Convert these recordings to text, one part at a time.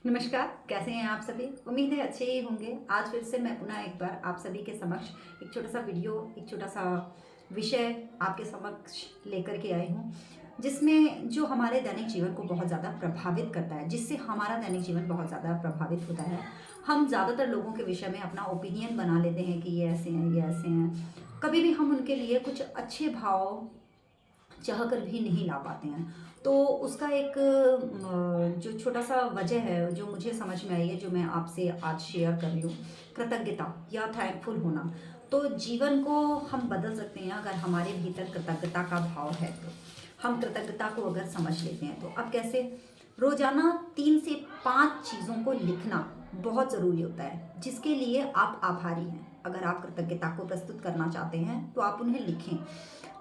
नमस्कार, कैसे हैं आप सभी? उम्मीद है अच्छे ही होंगे। आज फिर से मैं पुनः एक बार आप सभी के समक्ष एक छोटा-सा वीडियो, एक छोटा-सा विषय आपके समक्ष लेकर के आई हूँ, जिसमें जो हमारे दैनिक जीवन को बहुत ज़्यादा प्रभावित करता है, जिससे हमारा दैनिक जीवन बहुत ज़्यादा प्रभावित होता है। हम ज़्यादातर लोगों के विषय में अपना ओपिनियन बना लेते हैं कि ये ऐसे हैं, ये ऐसे हैं। कभी भी हम उनके लिए कुछ अच्छे भाव चाह कर भी नहीं ला पाते हैं। तो उसका एक जो छोटा-सा वजह है, जो मुझे समझ में आई है, जो मैं आपसे आज शेयर कर रही हूँ, कृतज्ञता या थैंकफुल होना। तो जीवन को हम बदल सकते हैं अगर हमारे भीतर कृतज्ञता का भाव है तो। हम कृतज्ञता को अगर समझ लेते हैं तो। अब कैसे? रोज़ाना 3 से 5 चीज़ों को लिखना बहुत ज़रूरी होता है, जिसके लिए आप आभारी हैं। अगर आप कृतज्ञता को प्रस्तुत करना चाहते हैं, तो आप उन्हें लिखें।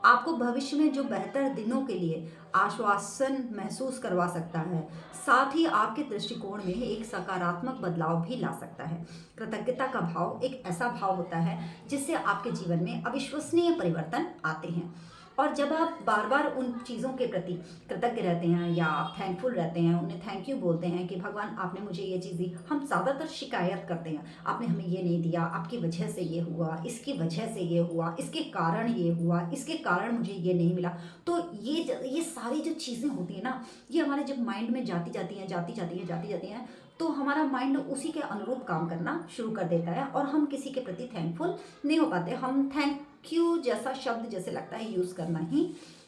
आपको भविष्य में जो बेहतर दिनों के लिए आश्वासन महसूस करवा सकता है, साथ ही आपके दृष्टिकोण में एक सकारात्मक बदलाव भी ला सकता है। कृतज्ञता का भाव एक ऐसा भाव होता है जिससे आपके जीवन में अविश्वसनीय परिवर्तन आते हैं। और जब आप बार-बार उन चीज़ों के प्रति कृतज्ञ रहते हैं या आप थैंकफुल रहते हैं, उन्हें थैंक यू बोलते हैं कि भगवान आपने मुझे ये चीज़ दी। हम ज़्यादातर शिकायत करते हैं, आपने हमें ये नहीं दिया, आपकी वजह से ये हुआ, इसकी वजह से ये हुआ, इसके कारण ये हुआ, इसके कारण मुझे ये नहीं मिला। तो ये सारी जो चीज़ें होती हैं ना, ये हमारे जब माइंड में जाती जाती हैं, तो हमारा माइंड उसी के अनुरूप काम करना शुरू कर देता है और हम किसी के प्रति थैंकफुल नहीं हो पाते। हम थैंक यू जैसा शब्द जैसे लगता है यूज़ करना ही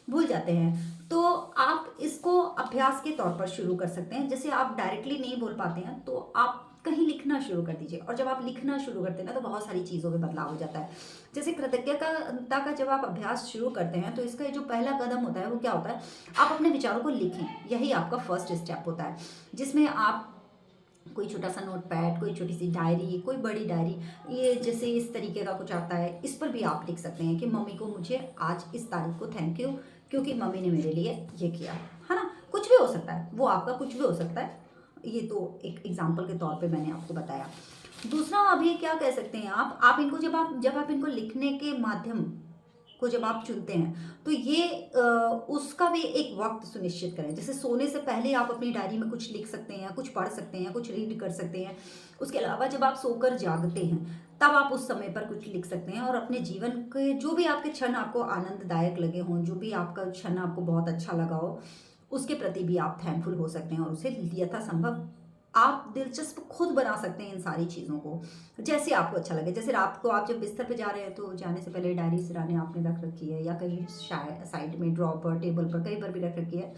भूल जाते हैं। तो आप इसको अभ्यास के तौर पर शुरू कर सकते हैं। जैसे आप डायरेक्टली नहीं बोल पाते हैं तो आप कहीं लिखना शुरू कर दीजिए, और जब आप लिखना शुरू करते हैं ना, तो बहुत सारी चीज़ों में बदलाव हो जाता है। जैसे कृतज्ञता का जब आप अभ्यास शुरू करते हैं, तो इसका जो पहला कदम होता है वो क्या होता है? आप अपने विचारों को लिखें। यही आपका फर्स्ट स्टेप होता है, जिसमें आप कोई छोटा सा नोटपैड, कोई छोटी सी डायरी, कोई बड़ी डायरी, ये जैसे इस तरीके का कुछ आता है, इस पर भी आप लिख सकते हैं कि मम्मी को मुझे आज इस तारीख को थैंक यू, क्योंकि मम्मी ने मेरे लिए ये किया है ना? कुछ भी हो सकता है, वो आपका कुछ भी हो सकता है। ये तो एक एग्जाम्पल के तौर पे मैंने आपको बताया। दूसरा, अभी क्या कह सकते हैं आप इनको जब आप इनको लिखने के माध्यम को जब आप चुनते हैं, तो ये उसका भी एक वक्त सुनिश्चित करें। जैसे सोने से पहले आप अपनी डायरी में कुछ लिख सकते हैं, कुछ पढ़ सकते हैं, कुछ रीड कर सकते हैं। उसके अलावा जब आप सोकर जागते हैं, तब आप उस समय पर कुछ लिख सकते हैं और अपने जीवन के जो भी आपके क्षण आपको आनंददायक लगे हों, जो भी आपका क्षण आपको बहुत अच्छा लगा हो, उसके प्रति भी आप थैंकफुल हो सकते हैं और उसे यथासंभव आप दिलचस्प खुद बना सकते हैं इन सारी चीज़ों को, जैसे आपको अच्छा लगे। जैसे रात को आप जब बिस्तर पे जा रहे हैं, तो जाने से पहले डायरी सिराने आपने रख रखी है, या कहीं साइड में ड्रॉ पर, टेबल पर, कहीं पर भी रख रखी है,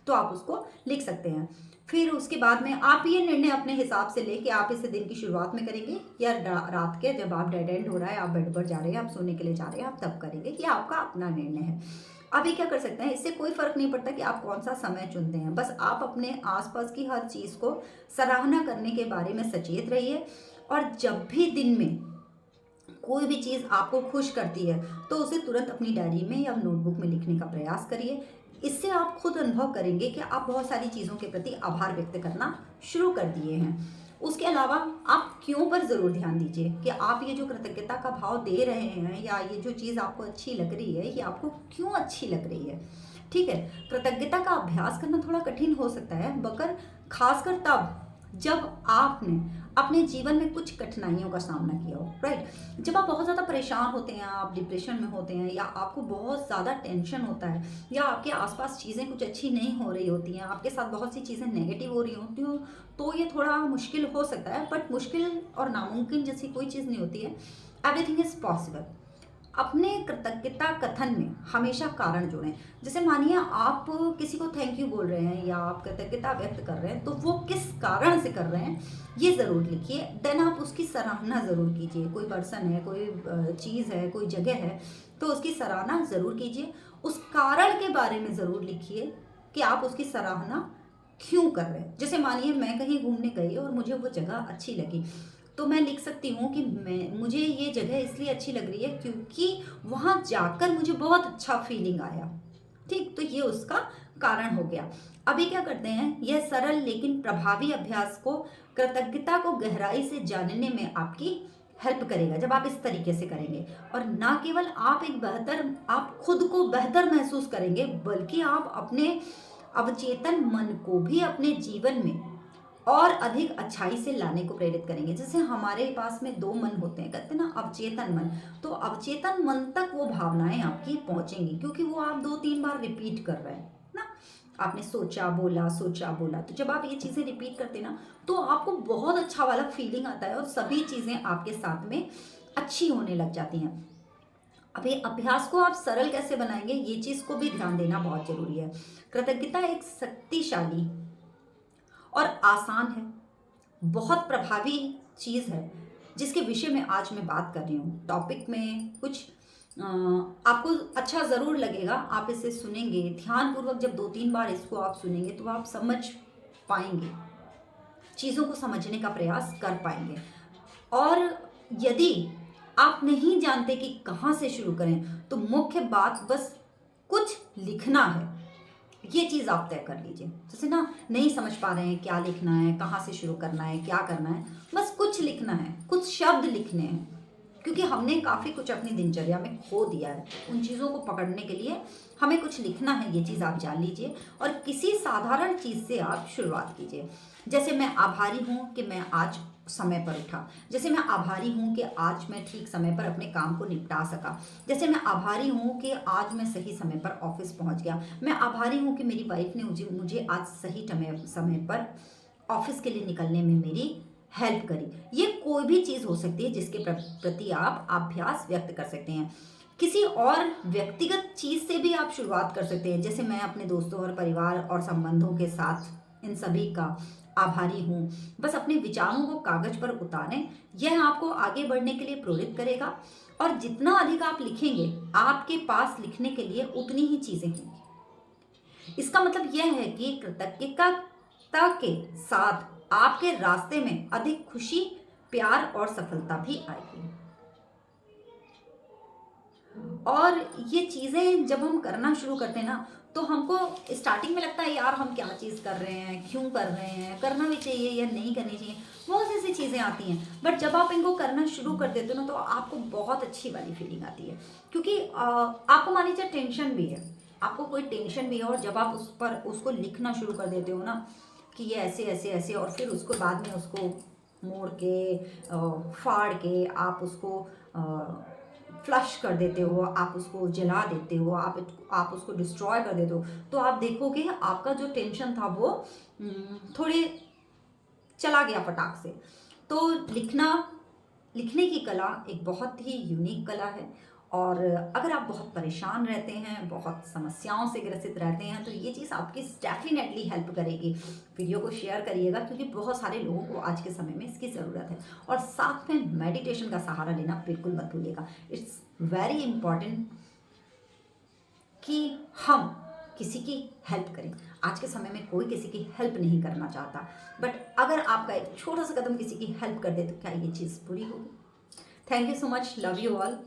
तो आप उसको लिख सकते हैं। फिर उसके बाद में आप ये निर्णय अपने हिसाब से लें कि आप इसे दिन की शुरुआत में करेंगे या रात के, जब आप डेड एंड हो रहा है, आप बेड पर जा रहे हैं, आप सोने के लिए जा रहे हैं, आप तब करेंगे। ये आपका अपना निर्णय है। अभी क्या कर सकते हैं, इससे कोई फ़र्क नहीं पड़ता कि आप कौन-सा समय चुनते हैं। बस आप अपने आस-पास की हर चीज़ को सराहना करने के बारे में सचेत रहिए, और जब भी दिन में कोई भी चीज़ आपको खुश करती है, तो उसे तुरंत अपनी डायरी में या नोटबुक में लिखने का प्रयास करिए। इससे आप खुद अनुभव करेंगे कि आप बहुत सारी चीज़ों के प्रति आभार व्यक्त करना शुरू कर दिए हैं। उसके अलावा आप क्यों पर ज़रूर ध्यान दीजिए कि आप ये जो कृतज्ञता का भाव दे रहे हैं, या ये जो चीज़ आपको अच्छी लग रही है, ये आपको क्यों अच्छी लग रही है। ठीक है, कृतज्ञता का अभ्यास करना थोड़ा कठिन हो सकता है, मगर खासकर तब जब आपने अपने जीवन में कुछ कठिनाइयों का सामना किया हो, राइट? जब आप बहुत ज़्यादा परेशान होते हैं, आप डिप्रेशन में होते हैं, या आपको बहुत ज़्यादा टेंशन होता है, या आपके आसपास चीज़ें कुछ अच्छी नहीं हो रही होती हैं, आपके साथ बहुत सी चीज़ें नेगेटिव हो रही होती हो, तो ये थोड़ा मुश्किल हो सकता है। बट मुश्किल और नामुमकिन जैसी कोई चीज़ नहीं होती है। Everything is possible. अपने कृतज्ञता कथन में हमेशा कारण जोड़ें। जैसे मानिए आप किसी को थैंक यू बोल रहे हैं, या आप कृतज्ञता व्यक्त कर रहे हैं, तो वो किस कारण से कर रहे हैं ये ज़रूर लिखिए। देन आप उसकी सराहना ज़रूर कीजिए। कोई पर्सन है, कोई चीज़ है, कोई जगह है, तो उसकी सराहना ज़रूर कीजिए। उस कारण के बारे में ज़रूर लिखिए कि आप उसकी सराहना क्यों कर रहे हैं। जैसे मानिए मैं कहीं घूमने गई और मुझे वो जगह अच्छी लगी, तो मैं लिख सकती हूँ कि मुझे ये जगह इसलिए अच्छी लग रही है क्योंकि वहाँ जाकर मुझे बहुत अच्छा फीलिंग आया। ठीक, तो ये उसका कारण हो गया। अभी क्या करते हैं, यह सरल लेकिन प्रभावी अभ्यास को कृतज्ञता को गहराई से जानने में आपकी हेल्प करेगा जब आप इस तरीके से करेंगे। और ना केवल आप खुद को बेहतर महसूस करेंगे, बल्कि आप अपने अवचेतन मन को भी अपने जीवन में और अधिक अच्छाई से लाने को प्रेरित करेंगे। जैसे हमारे पास में दो मन होते हैं, कहते हैं ना अवचेतन मन, तो अवचेतन मन तक वो भावनाएं आपकी पहुंचेंगी, क्योंकि वो आप 2-3 बार रिपीट कर रहे हैं ना। आपने सोचा बोला, तो जब आप ये चीज़ें रिपीट करते ना, तो आपको बहुत अच्छा वाला फीलिंग आता है और सभी चीज़ें आपके साथ में अच्छी होने लग जाती हैं। अभी अभ्यास को आप सरल कैसे बनाएंगे, ये चीज़ को भी ध्यान देना बहुत जरूरी है। कृतज्ञता एक शक्तिशाली और आसान है, बहुत प्रभावी चीज़ है, जिसके विषय में आज मैं बात कर रही हूँ। टॉपिक में कुछ आपको अच्छा ज़रूर लगेगा, आप इसे सुनेंगे ध्यानपूर्वक, जब 2-3 बार इसको आप सुनेंगे तो आप समझ पाएंगे, चीज़ों को समझने का प्रयास कर पाएंगे। और यदि आप नहीं जानते कि कहाँ से शुरू करें, तो मुख्य बात बस कुछ लिखना है, ये चीज़ आप तय कर लीजिए। जैसे ना नहीं समझ पा रहे हैं क्या लिखना है, कहाँ से शुरू करना है, क्या करना है, बस कुछ लिखना है, कुछ शब्द लिखने हैं, क्योंकि हमने काफ़ी कुछ अपनी दिनचर्या में खो दिया है। उन चीज़ों को पकड़ने के लिए हमें कुछ लिखना है, ये चीज़ आप जान लीजिए। और किसी साधारण चीज़ से आप शुरुआत कीजिए। जैसे मैं आभारी हूँ कि मैं आज समय पर उठा, जैसे मैं आभारी हूँ कि आज मैं ठीक समय पर अपने काम को निपटा सका, जैसे मैं आभारी हूँ कि आज मैं सही समय पर ऑफिस पहुँच गया, मैं आभारी हूँ कि मेरी वाइफ ने मुझे आज सही समय पर ऑफिस के लिए निकलने में मेरी हेल्प करी। ये कोई भी चीज़ हो सकती है जिसके प्रति आप अभ्यास व्यक्त कर सकते हैं। किसी और व्यक्तिगत चीज़ से भी आप शुरुआत कर सकते हैं, जैसे मैं अपने दोस्तों और परिवार और संबंधों के साथ इन सभी का आभारी हूँ। बस अपने विचारों को कागज पर उतारें, यह आपको आगे बढ़ने के लिए प्रेरित करेगा। और जितना अधिक आप लिखेंगे, आपके पास लिखने के लिए उतनी ही चीज़ें होंगी। इसका मतलब यह है कि कृतज्ञता के साथ आपके रास्ते में अधिक खुशी, प्यार और सफलता भी आएगी। और ये चीज़ें जब हम करना शुरू करते हैं ना, तो हमको स्टार्टिंग में लगता है यार हम क्या चीज़ कर रहे हैं, क्यों कर रहे हैं, करना भी चाहिए या नहीं करनी चाहिए, बहुत सी ऐसी चीज़ें आती हैं। बट जब आप इनको करना शुरू कर देते हो ना, तो आपको बहुत अच्छी वाली फीलिंग आती है, क्योंकि आपको मान लीजिए टेंशन भी है, आपको कोई टेंशन भी है, और जब आप उस पर उसको लिखना शुरू कर देते हो ना कि ये ऐसे ऐसे ऐसे, और फिर उसको बाद में उसको मोड़ के फाड़ के आप उसको फ्लश कर देते हो, आप उसको जला देते हो, आप उसको डिस्ट्रॉय कर देते हो, तो आप देखोगे आपका जो टेंशन था वो थोड़े चला गया फटाक से। तो लिखने की कला एक बहुत ही यूनिक कला है। और अगर आप बहुत परेशान रहते हैं, बहुत समस्याओं से ग्रसित रहते हैं, तो ये चीज़ आपकी डेफिनेटली हेल्प करेगी। वीडियो को शेयर करिएगा, क्योंकि बहुत सारे लोगों को आज के समय में इसकी ज़रूरत है। और साथ में मेडिटेशन का सहारा लेना बिल्कुल मत भूलिएगा। इट्स वेरी इम्पॉर्टेंट कि हम किसी की हेल्प करें। आज के समय में कोई किसी की हेल्प नहीं करना चाहता, बट अगर आपका एक छोटा सा कदम किसी की हेल्प कर दे, तो क्या ये चीज़ पूरी होगी? Thank you so much, love you all.